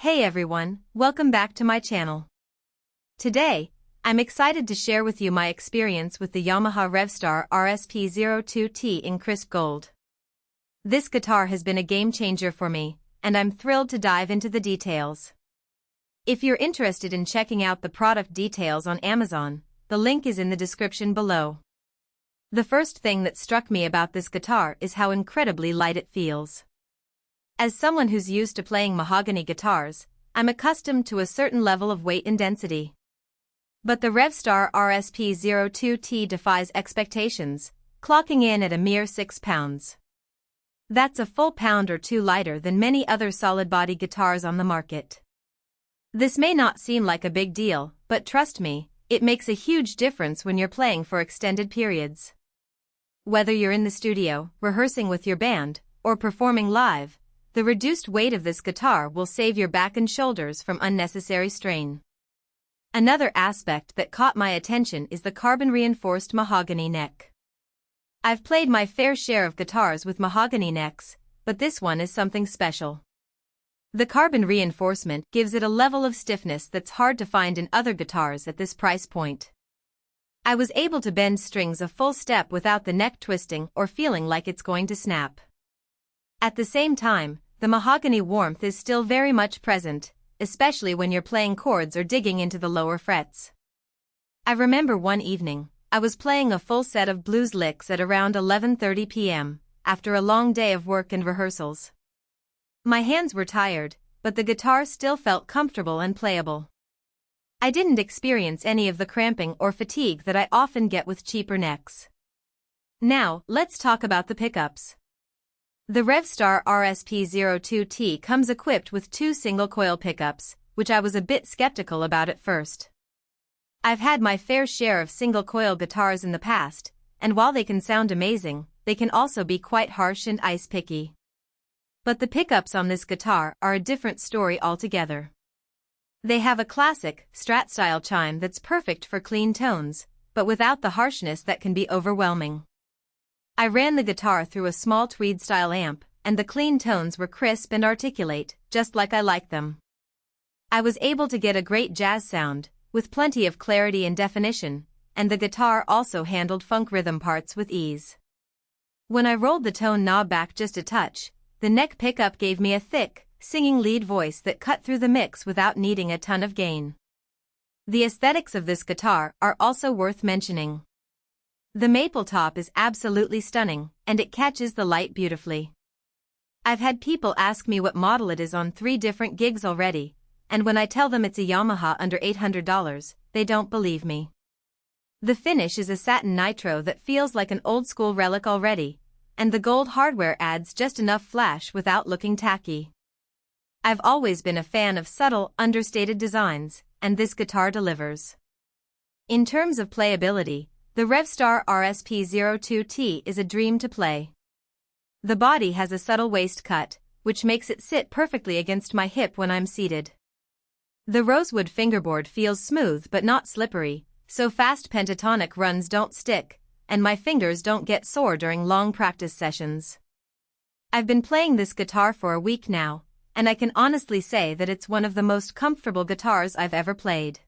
Hey everyone, welcome back to my channel. Today, I'm excited to share with you my experience with the Yamaha Revstar RSP02T in crisp gold. This guitar has been a game changer for me, and I'm thrilled to dive into the details. If you're interested in checking out the product details on Amazon, the link is in the description below. The first thing that struck me about this guitar is how incredibly light it feels. As someone who's used to playing mahogany guitars, I'm accustomed to a certain level of weight and density. But the Revstar RSP02T defies expectations, clocking in at a mere 6 pounds. That's a full pound or two lighter than many other solid-body guitars on the market. This may not seem like a big deal, but trust me, it makes a huge difference when you're playing for extended periods. Whether you're in the studio, rehearsing with your band, or performing live, the reduced weight of this guitar will save your back and shoulders from unnecessary strain. Another aspect that caught my attention is the carbon-reinforced mahogany neck. I've played my fair share of guitars with mahogany necks, but this one is something special. The carbon reinforcement gives it a level of stiffness that's hard to find in other guitars at this price point. I was able to bend strings a full step without the neck twisting or feeling like it's going to snap. At the same time, the mahogany warmth is still very much present, especially when you're playing chords or digging into the lower frets. I remember one evening, I was playing a full set of blues licks at around 11:30 p.m., after a long day of work and rehearsals. My hands were tired, but the guitar still felt comfortable and playable. I didn't experience any of the cramping or fatigue that I often get with cheaper necks. Now, let's talk about the pickups. The Revstar RSP02T comes equipped with two single-coil pickups, which I was a bit skeptical about at first. I've had my fair share of single-coil guitars in the past, and while they can sound amazing, they can also be quite harsh and ice-picky. But the pickups on this guitar are a different story altogether. They have a classic, Strat-style chime that's perfect for clean tones, but without the harshness that can be overwhelming. I ran the guitar through a small tweed-style amp, and the clean tones were crisp and articulate, just like I like them. I was able to get a great jazz sound, with plenty of clarity and definition, and the guitar also handled funk rhythm parts with ease. When I rolled the tone knob back just a touch, the neck pickup gave me a thick, singing lead voice that cut through the mix without needing a ton of gain. The aesthetics of this guitar are also worth mentioning. The maple top is absolutely stunning, and it catches the light beautifully. I've had people ask me what model it is on 3 different gigs already, and when I tell them it's a Yamaha under $800, they don't believe me. The finish is a satin nitro that feels like an old-school relic already, and the gold hardware adds just enough flash without looking tacky. I've always been a fan of subtle, understated designs, and this guitar delivers. In terms of playability, the Revstar RSP02T is a dream to play. The body has a subtle waist cut, which makes it sit perfectly against my hip when I'm seated. The rosewood fingerboard feels smooth but not slippery, so fast pentatonic runs don't stick, and my fingers don't get sore during long practice sessions. I've been playing this guitar for a week now, and I can honestly say that it's one of the most comfortable guitars I've ever played.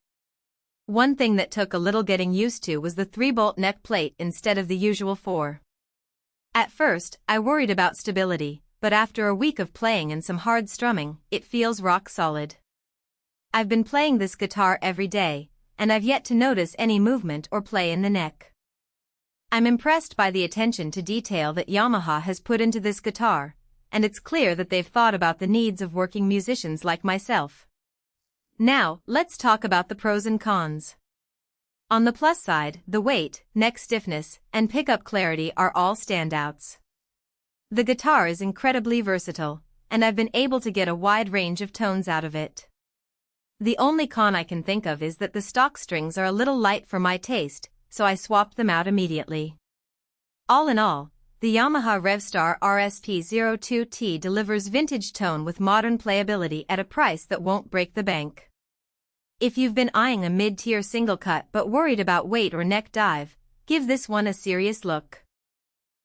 One thing that took a little getting used to was the 3-bolt neck plate instead of the usual 4. At first, I worried about stability, but after a week of playing and some hard strumming, it feels rock solid. I've been playing this guitar every day, and I've yet to notice any movement or play in the neck. I'm impressed by the attention to detail that Yamaha has put into this guitar, and it's clear that they've thought about the needs of working musicians like myself. Now, let's talk about the pros and cons. On the plus side, the weight, neck stiffness, and pickup clarity are all standouts. The guitar is incredibly versatile, and I've been able to get a wide range of tones out of it. The only con I can think of is that the stock strings are a little light for my taste, so I swapped them out immediately. All in all, the Yamaha Revstar RSP02T delivers vintage tone with modern playability at a price that won't break the bank. If you've been eyeing a mid-tier single cut but worried about weight or neck dive, give this one a serious look.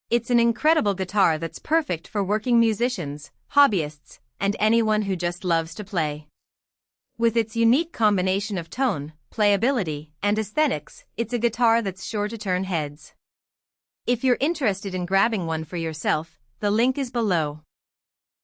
It's an incredible guitar that's perfect for working musicians, hobbyists, and anyone who just loves to play. With its unique combination of tone, playability, and aesthetics, it's a guitar that's sure to turn heads. If you're interested in grabbing one for yourself, the link is below.